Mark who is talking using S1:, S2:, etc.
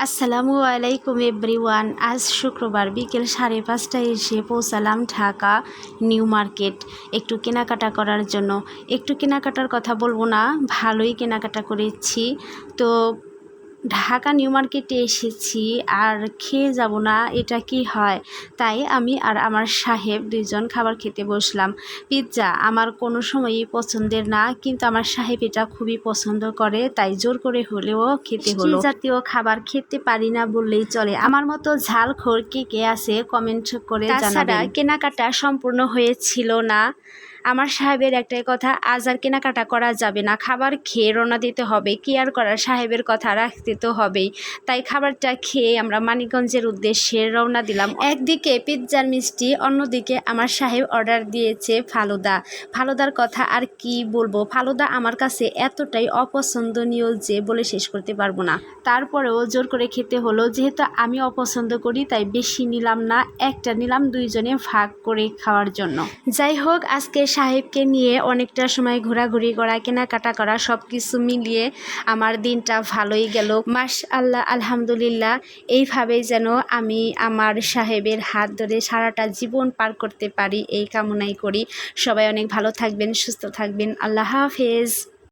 S1: আসসালামু আলাইকুম এভরিওয়ান। আজ শুক্রবার বিকেল 5:30টায় এসে পৌঁছালাম ঢাকা নিউ মার্কেট একটু কেনাকাটা করার জন্য। একটু কেনাকাটার কথা বলবো না, ভালোই কেনাকাটা করেছি। তো ঢাকা নিউ মার্কেটে এসেছি আর খেয়ে যাব না, এটা কি হয়? তাই আমি আর আমার সাহেব দুইজন খাবার খেতে বসলাম। পিৎজা আমার কোনো সময়ই পছন্দের না, কিন্তু আমার সাহেব এটা খুবই পছন্দ করে, তাই জোর করে হলেও খেতে হলো। জাতীয় খাবার খেতে পারি না বললেই চলে। আমার মতো ঝালখোর কে কে আছে কমেন্ট করে জানাবেন। কেনাকাটা সম্পূর্ণ হয়েছিল না। আমার সাহেবের একটাই কথা, আজ আর কেনাকাটা করা যাবে না, খাবার খেয়ে রওনা দিতে হবে। কি আর করার, সাহেবের কথা রাখতে তো হবেই। তাই খাবারটা খেয়ে আমরা মানিকগঞ্জের উদ্দেশ্যে রওনা দিলাম। একদিকে পিৎজার মিষ্টি, অন্যদিকে আমার সাহেব অর্ডার দিয়েছে ফালুদা। ফালুদার কথা আর কি বলবো, ফালুদা আমার কাছে এতটাই অপছন্দনীয় যে বলে শেষ করতে পারবো না। তারপরেও জোর করে খেতে হলো, যেহেতু আমি অপছন্দ করি তাই বেশি নিলাম না, একটা নিলাম দুইজনে ভাগ করে খাওয়ার জন্য। যাই হোক, আজকে সাহেবকে নিয়ে অনেকটা সময় ঘোরাঘুরি করা, কেনাকাটা করা, সব কিছু মিলিয়ে আমার দিনটা ভালোই গেল। মাশআল্লাহ, আলহামদুলিল্লাহ। এইভাবেই যেন আমি আমার সাহেবের হাত ধরে সারাটা জীবন পার করতে পারি, এই কামনাই করি। সবাই অনেক ভালো থাকবেন, সুস্থ থাকবেন। আল্লাহ হাফেজ।